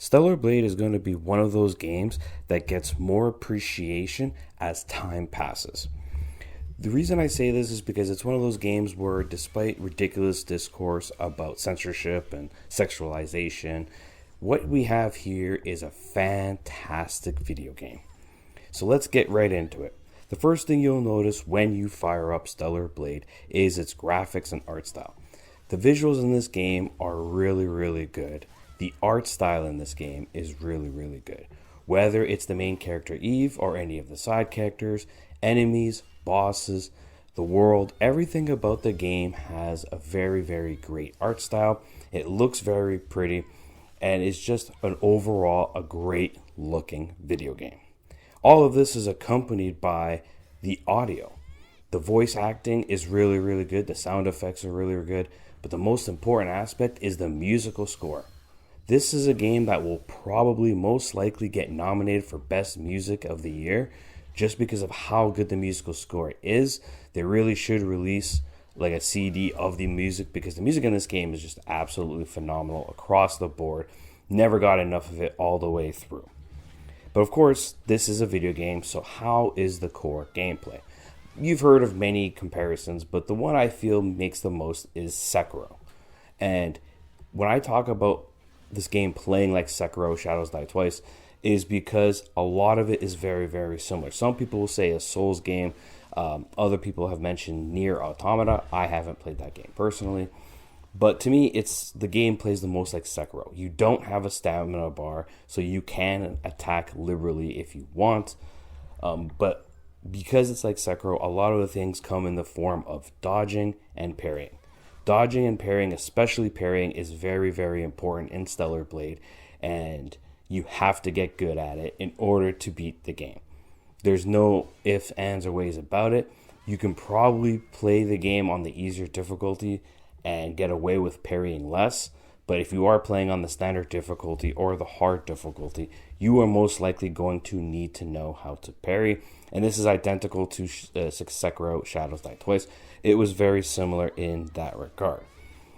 Stellar Blade is going to be one of those games that gets more appreciation as time passes. The reason I say this is because it's one of those games where, despite ridiculous discourse about censorship and sexualization, what we have here is a fantastic video game. So let's get right into it. The first thing you'll notice when you fire up Stellar Blade is its graphics and art style. The visuals in this game are really, really good. The art style in this game is really, really good. Whether it's the main character Eve or any of the side characters, enemies, bosses, the world, everything about the game has a very, very great art style. It looks very pretty, and it's just an overall a great looking video game. All of this is accompanied by the audio. The voice acting is really, really good. The sound effects are really, really good. But the most important aspect is the musical score. This is a game that will probably most likely get nominated for Best Music of the Year just because of how good the musical score is. They really should release like a CD of the music because the music in this game is just absolutely phenomenal across the board. Never got enough of it all the way through. But of course, this is a video game, so how is the core gameplay? You've heard of many comparisons, but the one I feel makes the most is Sekiro. And when I talk about this game playing like Sekiro Shadows Die Twice, is because a lot of it is very, very similar. Some people will say a Souls game. Other people have mentioned Nier Automata. I haven't played that game personally. But to me, it's the game plays the most like Sekiro. You don't have a stamina bar, so you can attack liberally if you want. But because it's like Sekiro, a lot of the things come in the form of dodging and parrying. Dodging and parrying, especially parrying, is very, very important in Stellar Blade. And you have to get good at it in order to beat the game. There's no ifs, ands, or ways about it. You can probably play the game on the easier difficulty and get away with parrying less. But if you are playing on the standard difficulty or the hard difficulty, you are most likely going to need to know how to parry. And this is identical to Sekiro Shadows Die Twice. It was very similar in that regard.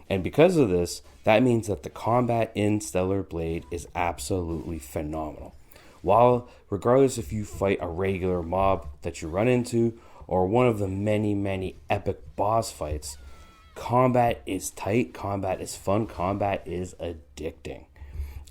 And because of this, that means that the combat in Stellar Blade is absolutely phenomenal. While, regardless if you fight a regular mob that you run into or one of the many, many epic boss fights, combat is tight, combat is fun, combat is addicting.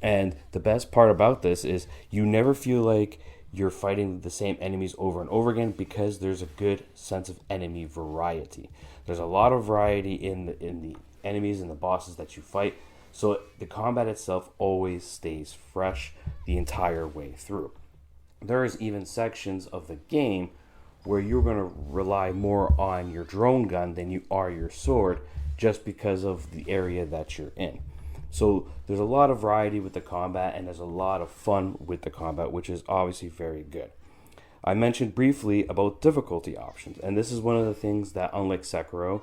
And the best part about this is you never feel like you're fighting the same enemies over and over again because there's a good sense of enemy variety. There's a lot of variety in the enemies and the bosses that you fight, so the combat itself always stays fresh the entire way through. There's even sections of the game where you're going to rely more on your drone gun than you are your sword just because of the area that you're in. So there's a lot of variety with the combat and there's a lot of fun with the combat, which is obviously very good. I mentioned briefly about difficulty options, and this is one of the things that, unlike Sekiro,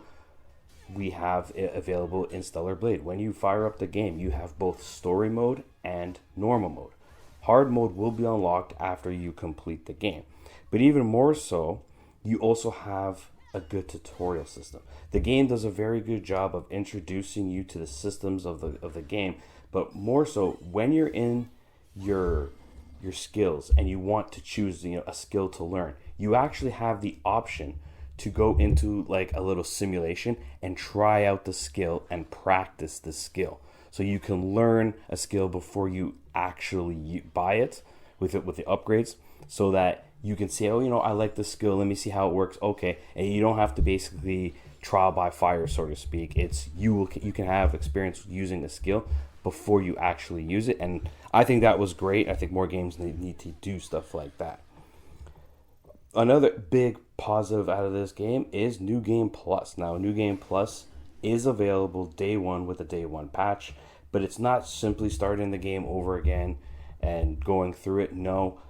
we have available in Stellar Blade. When you fire up the game, you have both story mode and normal mode. Hard mode will be unlocked after you complete the game. But even more so, you also have a good tutorial system. The game does a very good job of introducing you to the systems of the game, but more so when you're in your skills and you want to choose a skill to learn, you actually have the option to go into like a little simulation and try out the skill and practice the skill. So you can learn a skill before you actually buy it with the upgrades, so that you can see, I like this skill, let me see how it works. Okay, and you don't have to basically trial by fire, so to speak. It's you can have experience using the skill before you actually use it, and I think that was great. I think more games need to do stuff like that. Another big positive out of this game is New Game Plus. Now, New Game Plus is available day one with a day one patch, but it's not simply starting the game over again and going through it. No,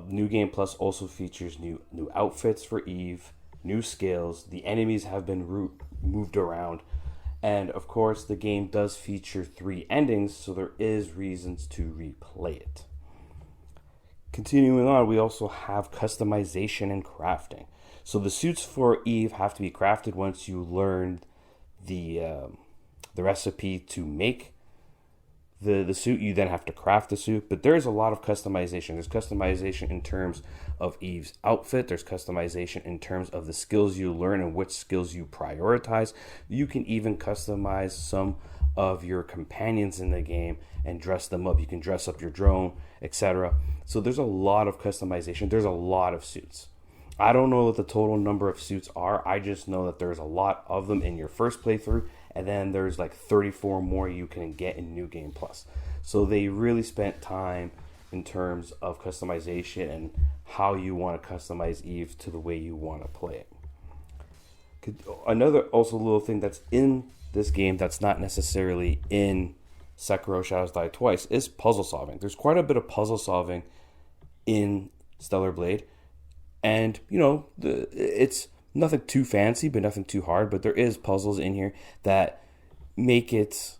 New Game Plus also features new outfits for Eve, new skills. The enemies have been moved around, and of course, the game does feature 3 endings, so there is reasons to replay it. Continuing on, we also have customization and crafting. So the suits for Eve have to be crafted once you learn the recipe to make the suit. You then have to craft the suit, but there's a lot of customization. There's customization in terms of Eve's outfit. There's customization in terms of the skills you learn and which skills you prioritize. You can even customize some of your companions in the game and dress them up. You can dress up your drone, etc. So there's a lot of customization. There's a lot of suits. I don't know what the total number of suits are. I just know that there's a lot of them in your first playthrough, and then there's like 34 more you can get in New Game Plus. So they really spent time in terms of customization and how you want to customize Eve to the way you want to play it. Another also little thing that's in this game that's not necessarily in Sekiro Shadows Die Twice is puzzle solving. There's quite a bit of puzzle solving in Stellar Blade. And, it's nothing too fancy, but nothing too hard. But there is puzzles in here that make it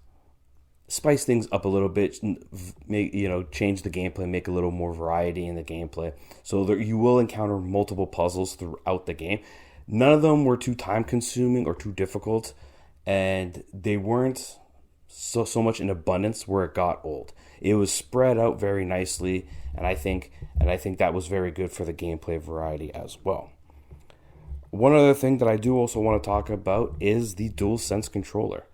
spice things up a little bit, change the gameplay, make a little more variety in the gameplay. So there, you will encounter multiple puzzles throughout the game. None of them were too time consuming or too difficult, and they weren't so much in abundance where it got old. It was spread out very nicely, and I think that was very good for the gameplay variety as well. One other thing that I do also want to talk about is the DualSense controller.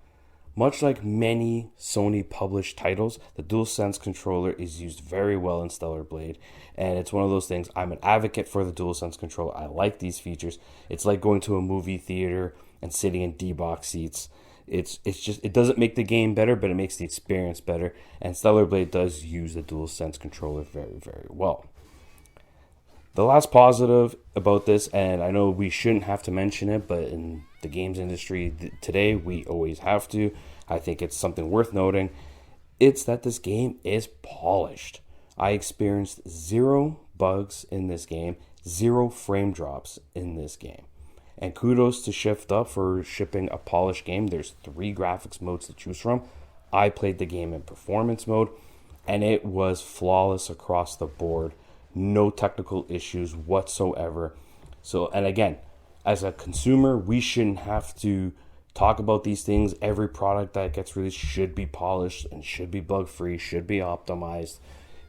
Much like many Sony published titles, the DualSense controller is used very well in Stellar Blade, and it's one of those things. I'm an advocate for the DualSense controller. I like these features. It's like going to a movie theater and sitting in D-box seats. It's just, it doesn't make the game better, but it makes the experience better. And Stellar Blade does use the DualSense controller very, very well. The last positive about this, and I know we shouldn't have to mention it, but in the games industry today, we always have to. I think it's something worth noting. It's that this game is polished. I experienced 0 bugs in this game, 0 frame drops in this game. And kudos to Shift Up for shipping a polished game. There's 3 graphics modes to choose from. I played the game in performance mode, and it was flawless across the board. No technical issues whatsoever. So, and again, as a consumer, we shouldn't have to talk about these things. Every product that gets released should be polished and should be bug-free, should be optimized.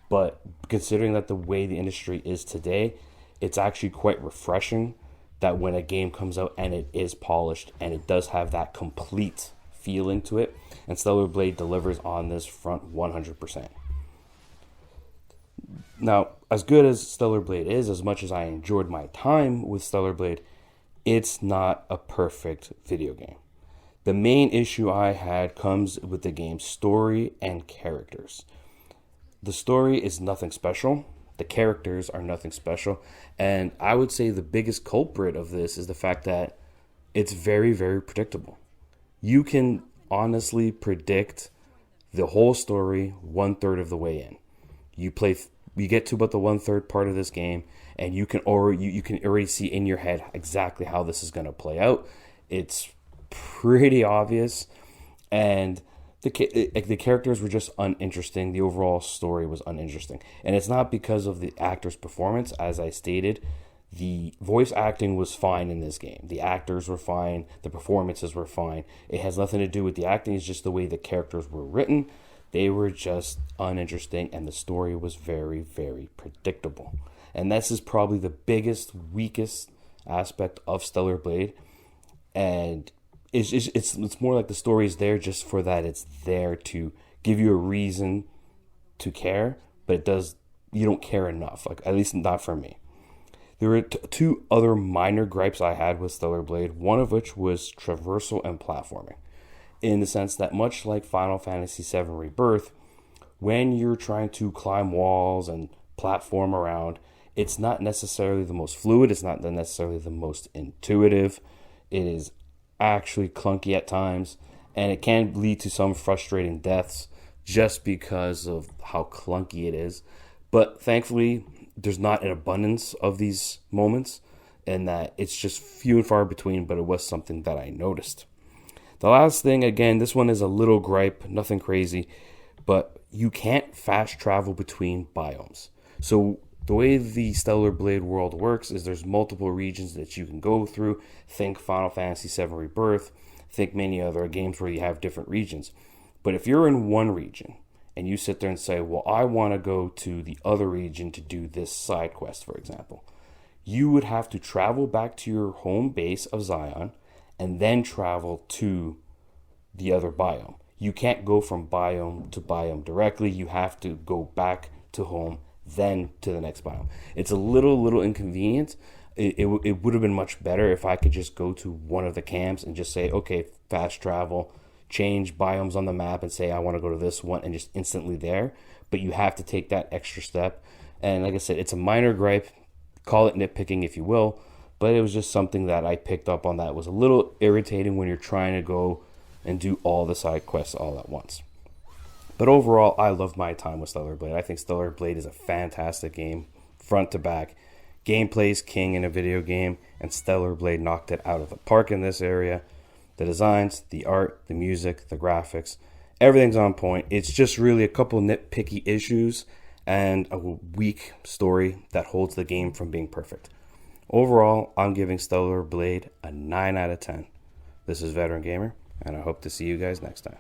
But considering that the way the industry is today, it's actually quite refreshing that when a game comes out and it is polished and it does have that complete feeling to it, and Stellar Blade delivers on this front 100%. Now, as good as Stellar Blade is, as much as I enjoyed my time with Stellar Blade, it's not a perfect video game. The main issue I had comes with the game's story and characters. The story is nothing special. The characters are nothing special. And I would say the biggest culprit of this is the fact that it's very, very predictable. You can honestly predict the whole story 1/3 of the way in. You get to about the 1/3 part of this game, and you can already see in your head exactly how this is going to play out. It's pretty obvious, and the characters were just uninteresting. The overall story was uninteresting. And it's not because of the actor's performance. As I stated, the voice acting was fine in this game. The actors were fine. The performances were fine. It has nothing to do with the acting. It's just the way the characters were written. They were just uninteresting, and the story was very, very predictable. And this is probably the biggest, weakest aspect of Stellar Blade. And it's more like the story is there just for that. It's there to give you a reason to care, but you don't care enough. Like, at least not for me. There were 2 other minor gripes I had with Stellar Blade, one of which was traversal and platforming. In the sense that, much like Final Fantasy VII Rebirth, when you're trying to climb walls and platform around, it's not necessarily the most fluid, it's not necessarily the most intuitive. It is actually clunky at times, and it can lead to some frustrating deaths just because of how clunky it is. But thankfully, there's not an abundance of these moments, and that it's just few and far between, but it was something that I noticed. The last thing, again, this one is a little gripe, nothing crazy, but you can't fast travel between biomes. So the way the Stellar Blade world works is there's multiple regions that you can go through. Think Final Fantasy VII Rebirth. Think many other games where you have different regions. But if you're in one region and you sit there and say, well, I want to go to the other region to do this side quest, for example, you would have to travel back to your home base of Zion and then travel to the other biome. You can't go from biome to biome directly. You have to go back to home, then to the next biome. It's a little inconvenient. It would have been much better if I could just go to one of the camps and just say, okay, fast travel, change biomes on the map and say I want to go to this one and just instantly there. But you have to take that extra step. And like I said, it's a minor gripe. Call it nitpicking if you will. But it was just something that I picked up on that was a little irritating when you're trying to go and do all the side quests all at once. But overall, I loved my time with Stellar Blade. I think Stellar Blade is a fantastic game, front to back. Gameplay is king in a video game, and Stellar Blade knocked it out of the park in this area. The designs, the art, the music, the graphics, everything's on point. It's just really a couple nitpicky issues and a weak story that holds the game from being perfect. Overall, I'm giving Stellar Blade a 9 out of 10. This is Veteran Gamer, and I hope to see you guys next time.